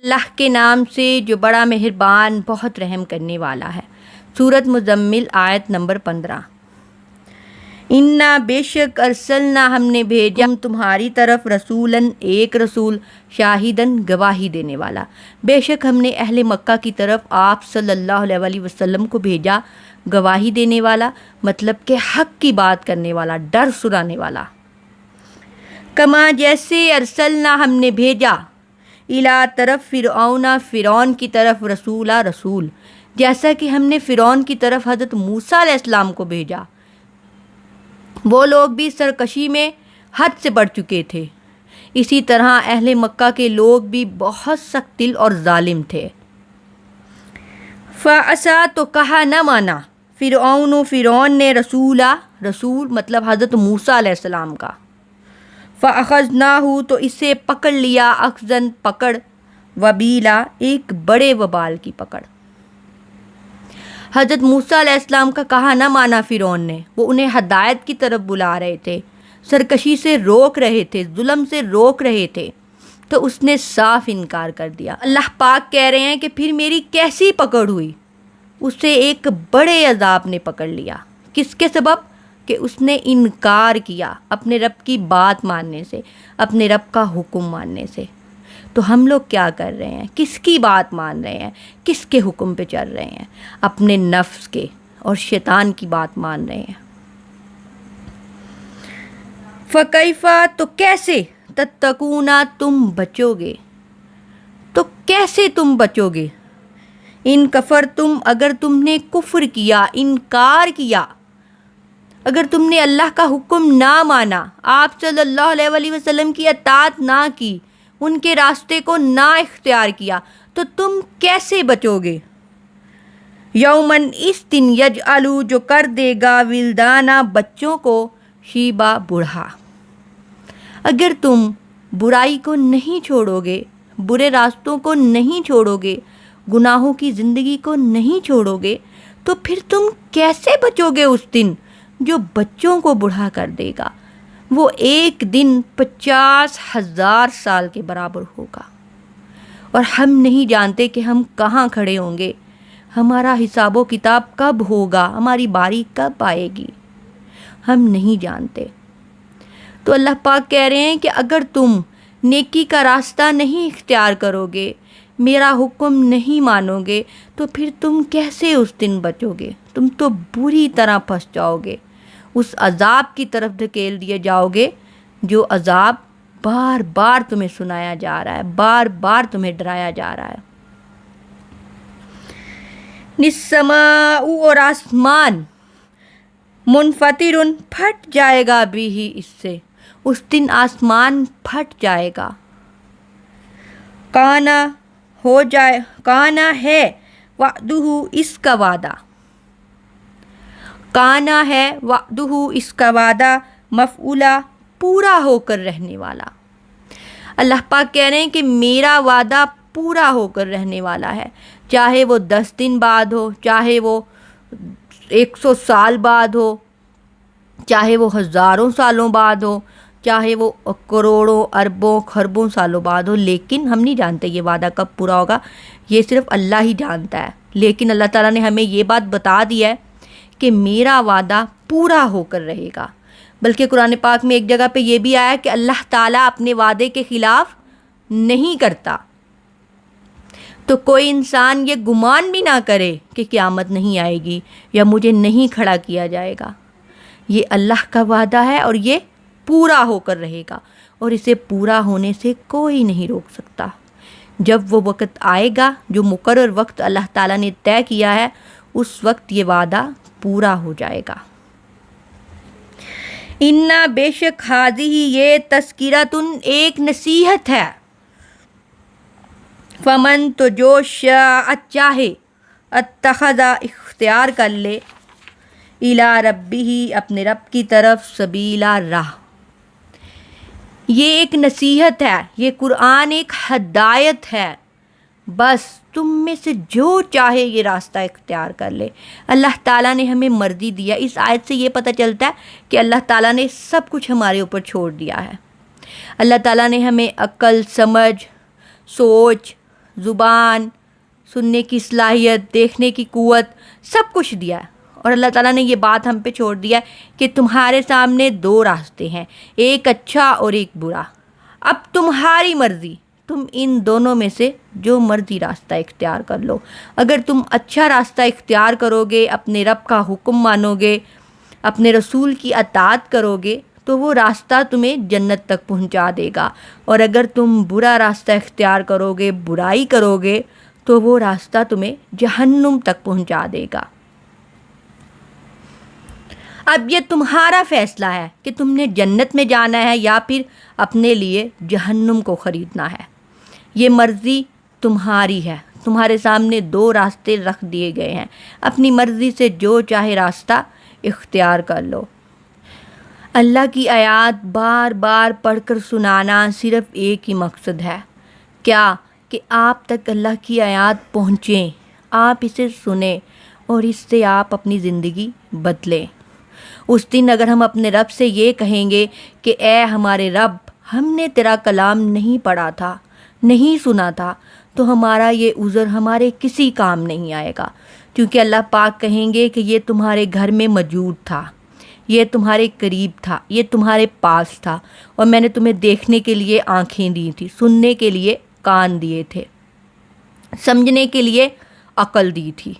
اللہ کے نام سے جو بڑا مہربان بہت رحم کرنے والا ہے۔ سورۃ مزمل آیت نمبر 15۔ انا بے شک ارسلنا ہم نے بھیجا تمہاری طرف رسولاً ایک رسول شاہداً گواہی دینے والا۔ بے شک ہم نے اہل مکہ کی طرف آپ صلی اللہ علیہ وآلہ وسلم کو بھیجا گواہی دینے والا، مطلب کہ حق کی بات کرنے والا، ڈر سنانے والا۔ کما جیسے ارسلنا ہم نے بھیجا الا طرف فرعون کی طرف رسول، جیسا کہ ہم نے فرعون کی طرف حضرت موسیٰ علیہ السلام کو بھیجا۔ وہ لوگ بھی سرکشی میں حد سے بڑھ چکے تھے، اسی طرح اہل مکہ کے لوگ بھی بہت سخت دل اور ظالم تھے۔ فعصا تو کہا نہ مانا فرعون نے رسول مطلب حضرت موسیٰ علیہ السلام کا۔ فَأَخَذْنَاهُ تو اسے پکڑ لیا اخذاً پکڑ، وبیلا ایک بڑے وبال کی پکڑ۔ حضرت موسیٰ علیہ السلام کا کہا نہ مانا فرعون نے، وہ انہیں ہدایت کی طرف بلا رہے تھے، سرکشی سے روک رہے تھے، ظلم سے روک رہے تھے، تو اس نے صاف انکار کر دیا۔ اللہ پاک کہہ رہے ہیں کہ پھر میری کیسی پکڑ ہوئی؟ اسے ایک بڑے عذاب نے پکڑ لیا۔ کس کے سبب؟ کہ اس نے انکار کیا اپنے رب کی بات ماننے سے، اپنے رب کا حکم ماننے سے۔ تو ہم لوگ کیا کر رہے ہیں؟ کس کی بات مان رہے ہیں؟ کس کے حکم پہ چل رہے ہیں؟ اپنے نفس کے اور شیطان کی بات مان رہے ہیں۔ فَكَيْفَ تو کیسے تَتَّقُونَ تم بچو گے، تو کیسے تم بچو گے؟ ان کفر تم اگر تم نے کفر کیا، انکار کیا، اگر تم نے اللہ کا حکم نہ مانا، آپ صلی اللہ علیہ وآلہ وسلم کی اطاعت نہ کی، ان کے راستے کو نہ اختیار کیا، تو تم کیسے بچو گے؟ یومن اس دن یجعلو جو کر دے گا ولدانہ بچوں کو شیبا بوڑھا۔ اگر تم برائی کو نہیں چھوڑو گے، برے راستوں کو نہیں چھوڑو گے، گناہوں کی زندگی کو نہیں چھوڑو گے، تو پھر تم کیسے بچو گے اس دن جو بچوں کو بوڑھا کر دے گا؟ وہ ایک دن 50,000 سال کے برابر ہوگا، اور ہم نہیں جانتے کہ ہم کہاں کھڑے ہوں گے، ہمارا حساب و کتاب کب ہوگا، ہماری باری کب آئے گی، ہم نہیں جانتے۔ تو اللہ پاک کہہ رہے ہیں کہ اگر تم نیکی کا راستہ نہیں اختیار کرو گے، میرا حکم نہیں مانو گے، تو پھر تم کیسے اس دن بچو گے؟ تم تو بری طرح پھنس جاؤ گے، اس عذاب کی طرف دھکیل دیے جاؤ گے جو عذاب بار بار تمہیں سنایا جا رہا ہے، بار بار تمہیں ڈرایا جا رہا ہے۔ السماء اور آسمان، منفطر پھٹ جائے گا بھی ہی اس سے، اس دن آسمان پھٹ جائے گا۔ کانا ہے وعدہ اس کا وعدہ، کانا ہے وعدہ اس کا وعدہ، مفعولا پورا ہو کر رہنے والا۔ اللہ پاک کہہ رہے ہیں کہ میرا وعدہ پورا ہو کر رہنے والا ہے، چاہے وہ 10 دن بعد ہو، چاہے وہ 100 سال بعد ہو، چاہے وہ ہزاروں سالوں بعد ہو، چاہے وہ کروڑوں اربوں خربوں سالوں بعد ہو، لیکن ہم نہیں جانتے یہ وعدہ کب پورا ہوگا، یہ صرف اللہ ہی جانتا ہے۔ لیکن اللہ تعالیٰ نے ہمیں یہ بات بتا دی ہے کہ میرا وعدہ پورا ہو کر رہے گا۔ بلکہ قرآن پاک میں ایک جگہ پہ یہ بھی آیا کہ اللہ تعالیٰ اپنے وعدے کے خلاف نہیں کرتا۔ تو کوئی انسان یہ گمان بھی نہ کرے کہ قیامت نہیں آئے گی یا مجھے نہیں کھڑا کیا جائے گا۔ یہ اللہ کا وعدہ ہے اور یہ پورا ہو کر رہے گا، اور اسے پورا ہونے سے کوئی نہیں روک سکتا۔ جب وہ وقت آئے گا جو مقرر وقت اللہ تعالیٰ نے طے کیا ہے، اس وقت یہ وعدہ پورا ہو جائے گا۔ انا بے شک ہاذہ یہ تذکرۃ ایک نصیحت ہے، فمن تو جو شاء چاہے، اتخذ اختیار کر لے، الی ربہ اپنے رب کی طرف، سبیلا راہ۔ یہ ایک نصیحت ہے، یہ قرآن ایک ہدایت ہے، بس تم میں سے جو چاہے یہ راستہ اختیار کر لے۔ اللہ تعالیٰ نے ہمیں مرضی دیا۔ اس آیت سے یہ پتہ چلتا ہے کہ اللہ تعالیٰ نے سب کچھ ہمارے اوپر چھوڑ دیا ہے۔ اللہ تعالیٰ نے ہمیں عقل، سمجھ، سوچ، زبان، سننے کی صلاحیت، دیکھنے کی قوت، سب کچھ دیا ہے۔ اور اللہ تعالیٰ نے یہ بات ہم پہ چھوڑ دیا ہے کہ تمہارے سامنے دو راستے ہیں، ایک اچھا اور ایک برا۔ اب تمہاری مرضی، تم ان دونوں میں سے جو مرضی راستہ اختیار کر لو۔ اگر تم اچھا راستہ اختیار کرو گے، اپنے رب کا حکم مانو گے، اپنے رسول کی اطاعت کرو گے، تو وہ راستہ تمہیں جنت تک پہنچا دے گا، اور اگر تم برا راستہ اختیار کرو گے، برائی کرو گے، تو وہ راستہ تمہیں جہنم تک پہنچا دے گا۔ اب یہ تمہارا فیصلہ ہے کہ تم نے جنت میں جانا ہے یا پھر اپنے لیے جہنم کو خریدنا ہے۔ یہ مرضی تمہاری ہے، تمہارے سامنے دو راستے رکھ دیے گئے ہیں، اپنی مرضی سے جو چاہے راستہ اختیار کر لو۔ اللہ کی آیات بار بار پڑھ کر سنانا صرف ایک ہی مقصد ہے، کیا کہ آپ تک اللہ کی آیات پہنچیں، آپ اسے سنیں اور اس سے آپ اپنی زندگی بدلیں۔ اس دن اگر ہم اپنے رب سے یہ کہیں گے کہ اے ہمارے رب، ہم نے تیرا کلام نہیں پڑھا تھا، نہیں سنا تھا، تو ہمارا یہ عذر ہمارے کسی کام نہیں آئے گا، کیونکہ اللہ پاک کہیں گے کہ یہ تمہارے گھر میں موجود تھا، یہ تمہارے قریب تھا، یہ تمہارے پاس تھا، اور میں نے تمہیں دیکھنے کے لیے آنکھیں دی تھی، سننے کے لیے کان دیے تھے، سمجھنے کے لیے عقل دی تھی۔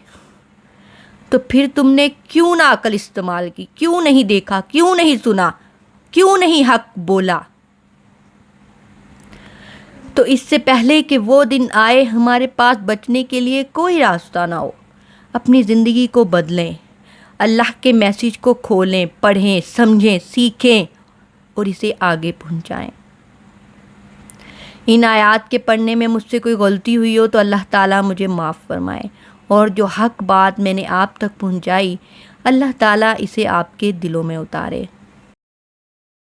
تو پھر تم نے کیوں نہ عقل استعمال کی؟ کیوں نہیں دیکھا؟ کیوں نہیں سنا؟ کیوں نہیں حق بولا؟ تو اس سے پہلے کہ وہ دن آئے ہمارے پاس بچنے کے لیے کوئی راستہ نہ ہو، اپنی زندگی کو بدلیں، اللہ کے میسیج کو کھولیں، پڑھیں، سمجھیں، سیکھیں اور اسے آگے پہنچائیں۔ ان آیات کے پڑھنے میں مجھ سے کوئی غلطی ہوئی ہو تو اللہ تعالیٰ مجھے معاف فرمائے، اور جو حق بات میں نے آپ تک پہنچائی، اللہ تعالیٰ اسے آپ کے دلوں میں اتارے۔